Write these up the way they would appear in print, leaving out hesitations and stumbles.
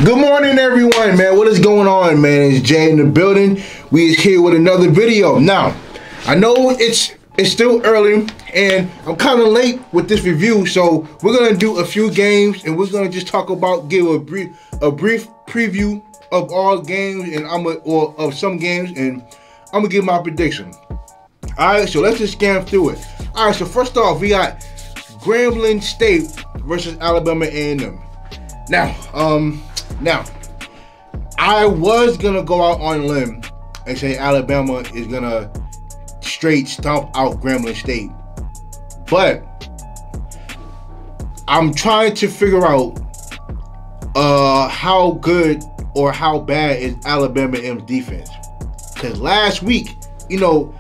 Good morning, everyone, man. What is going on, man? It's Jay in the building. We is here with another video. Now, I know it's still early, and I'm kind of late with this review, so we're gonna do a few games, and we're gonna just talk about, give a brief preview of all games, and of some games, and I'm gonna give my prediction. All right, so let's just scan through it. All right, so first off, we got Grambling State versus Alabama A&M. Now, I was gonna go out on a limb and say Alabama is gonna straight stomp out Grambling State, but I'm trying to figure out how good or how bad is Alabama M's defense. Because last week, you know,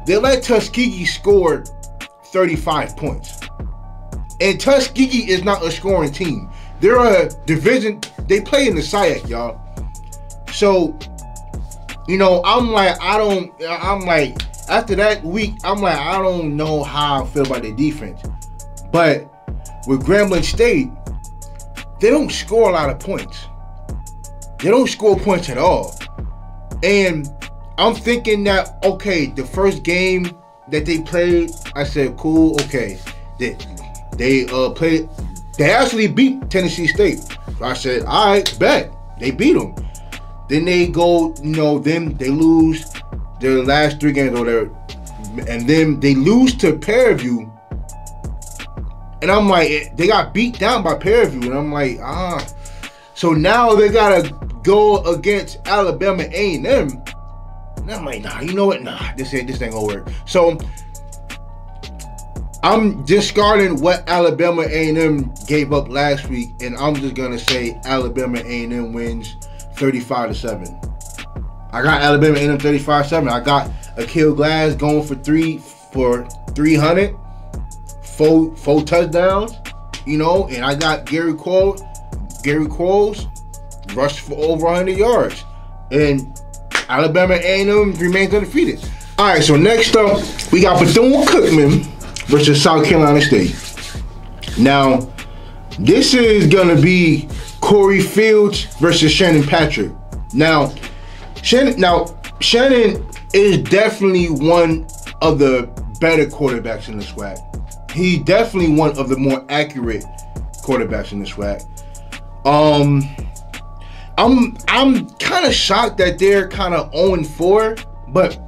they let Tuskegee score 35 points, and Tuskegee is not a scoring team. They're a division. They play in the SIAC, y'all. So, you know, after that week, I don't know how I feel about their defense. But with Grambling State, they don't score a lot of points. They don't score points at all. And I'm thinking that, okay, the first game that they played, I said, cool, okay. They actually beat Tennessee State. So I said, all right, bet. They beat them. Then they go, you know, then they lose their last 3 games over there. And then they lose to Fairview. And I'm like, they got beat down by Fairview. And I'm like, So now they got to go against Alabama A&M. And I'm like, nah, you know what? Nah, this ain't going to work. So I'm discarding what Alabama A&M gave up last week, and I'm just gonna say Alabama A&M wins 35-7. I got Alabama A&M 35-7. I got Akil Glass going for 300, 4 touchdowns, you know, and I got Gary Qualls rushed for over 100 yards, and Alabama A&M remains undefeated. All right, so next up we got Cookman versus South Carolina State. Now, this is gonna be Corey Fields versus Shannon Patrick. Now, Shannon is definitely one of the better quarterbacks in the SWAC. He's definitely one of the more accurate quarterbacks in the SWAC. I'm kind of shocked that they're kind of 0-4, but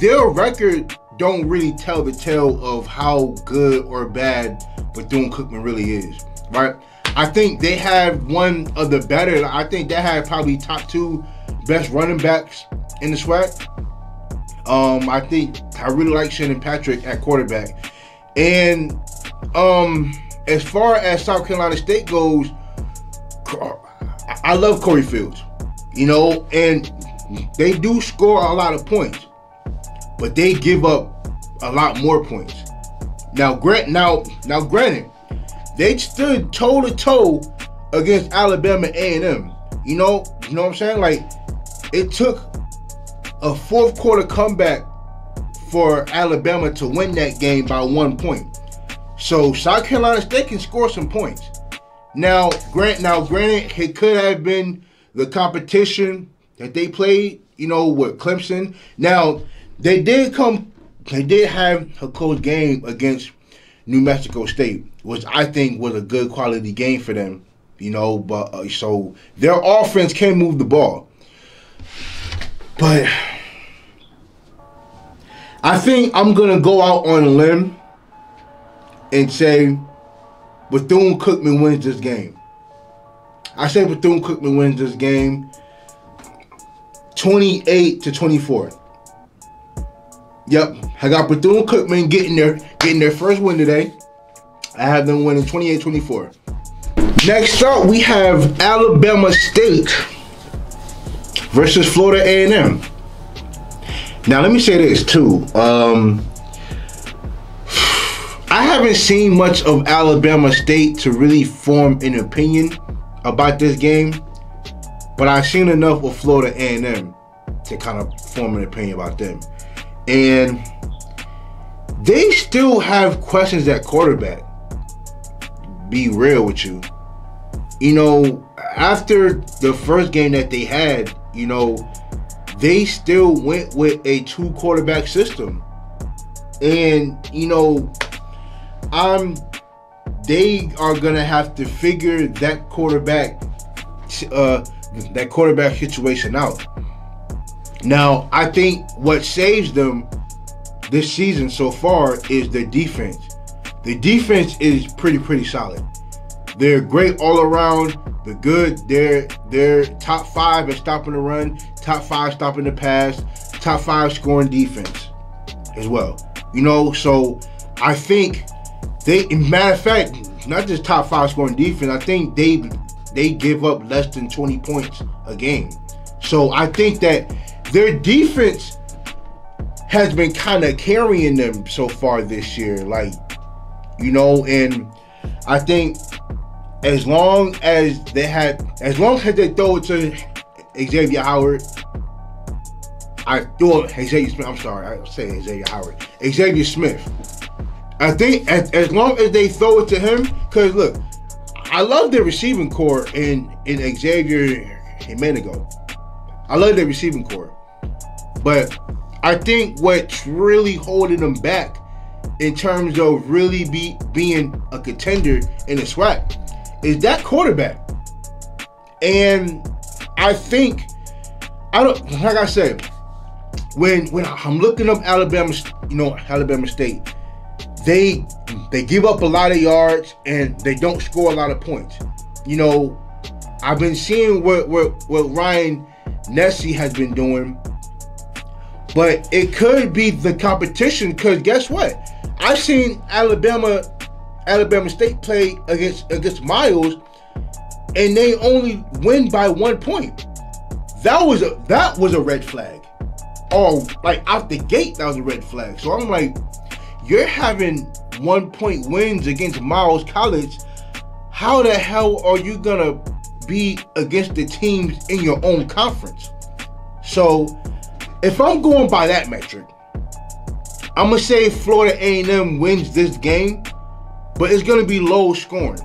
their record don't really tell the tale of how good or bad Bethune-Cookman really is, right? I think they have one of the better. I think they have probably top 2 best running backs in the SWAC. I really like Shannon Patrick at quarterback. And as far as South Carolina State goes, I love Corey Fields, you know, and they do score a lot of points, but they give up a lot more points. Now granted, they stood toe-to-toe against Alabama A&M. You know what I'm saying? Like, it took a 4th quarter comeback for Alabama to win that game by 1 point. So South Carolina State can score some points. Now, granted, it could have been the competition that they played, you know, with Clemson. Now, they did have a close game against New Mexico State, which I think was a good quality game for them, you know. But so their offense can move the ball, but I think I'm gonna go out on a limb and say Bethune-Cookman wins this game. I say Bethune-Cookman wins this game 28-24. Yep, I got Bethune-Cookman getting their first win today. I have them winning 28-24. Next up, we have Alabama State versus Florida A&M. Now, let me say this too. I haven't seen much of Alabama State to really form an opinion about this game, but I've seen enough of Florida A&M to kind of form an opinion about them. And they still have questions at quarterback. Be real with you. You know, after the first game that they had, they still went with a 2-quarterback system. And, they are going to have to figure that quarterback situation out. Now, I think what saves them this season so far is their defense. The defense is pretty solid. They're great all around. They're good. They're top 5 at stopping the run, top 5 stopping the pass, top 5 scoring defense as well. So I think matter of fact, not just top 5 scoring defense, I think they give up less than 20 points a game. So I think that their defense has been kind of carrying them so far this year. And I think as long as they throw it to Xavier Howard, Xavier Smith. I think as long as they throw it to him, because look, I love their receiving core in Xavier Jimenez. I love their receiving core. But I think what's really holding them back in terms of really being a contender in the SWAC is that quarterback. And I think, like I said, when I'm looking up Alabama State, they give up a lot of yards and they don't score a lot of points. I've been seeing what Ryan Nessie has been doing, but it could be the competition, because guess what? I've seen Alabama State play against Miles, and they only win by 1 point. That was a red flag. Out the gate, that was a red flag. So I'm like, you're having 1-point wins against Miles College. How the hell are you gonna be against the teams in your own conference? So if I'm going by that metric, I'm gonna say Florida A&M wins this game, but it's gonna be low scoring.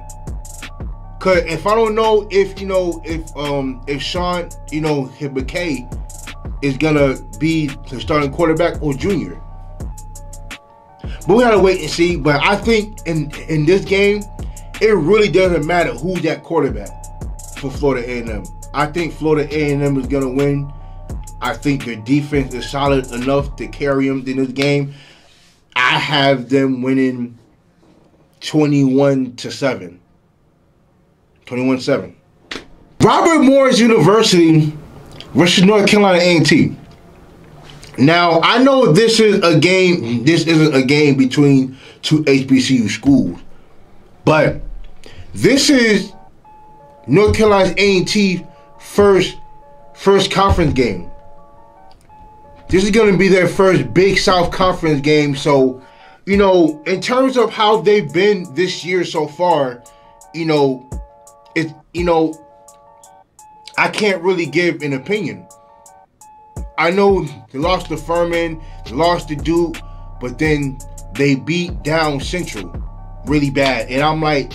Cause if I don't know if Sean Hibike is gonna be the starting quarterback or junior, but we gotta wait and see. But I think in this game, it really doesn't matter who's that quarterback for Florida A&M. I think Florida A&M is gonna win. I think their defense is solid enough to carry them in this game. I have them winning 21-7. 21-7. Robert Morris University versus North Carolina A&T. Now, I know this isn't a game between two HBCU schools, but this is North Carolina A&T first conference game. This is going to be their first Big South Conference game. So, in terms of how they've been this year so far, I can't really give an opinion. I know they lost to Furman, they lost to Duke, but then they beat down Central really bad. And I'm like,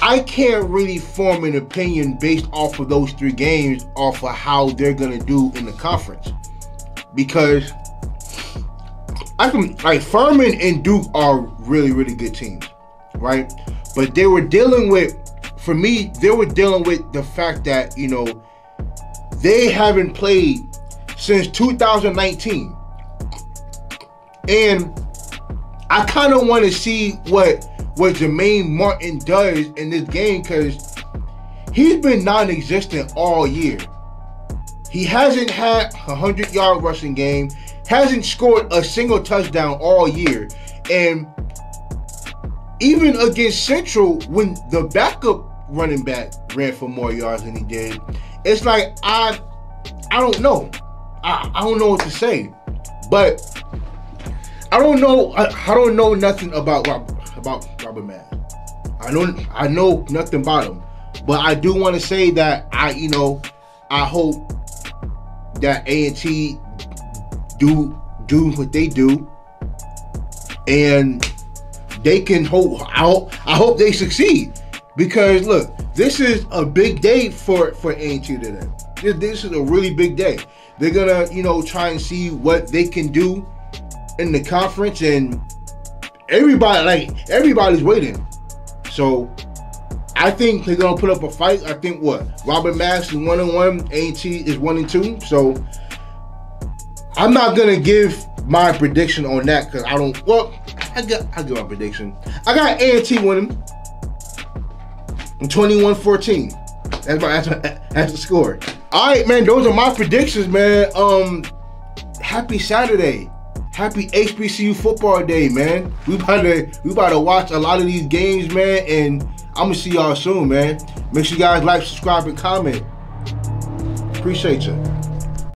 I can't really form an opinion based off of those 3 games off of how they're going to do in the conference. Because Furman and Duke are really, really good teams, right? But they were dealing with the fact that, they haven't played since 2019. And I kind of want to see what Jermaine Martin does in this game, because he's been non-existent all year. He hasn't had a 100-yard rushing game, hasn't scored a single touchdown all year. And even against Central, when the backup running back ran for more yards than he did, it's like, I don't know. I don't know what to say. But I don't know nothing about Robert Mack. I know nothing about him. But I do want to say that I hope that A&T do what they do, and they can hope. I hope they succeed, because look, this is a big day for A&T today. This is a really big day. They're gonna, you know, try and see what they can do in the conference, and everybody's waiting. So I think they're gonna put up a fight. I think Robert Max is 1-1, A&T is 1-2. So I'm not gonna give my prediction on that because I don't. Well, I give my prediction. I got A&T winning 21-14. That's the score. All right, man. Those are my predictions, man. Happy Saturday. Happy HBCU football day, man. We about to watch a lot of these games, man, and I'm gonna see y'all soon, man. Make sure you guys like, subscribe, and comment. Appreciate you.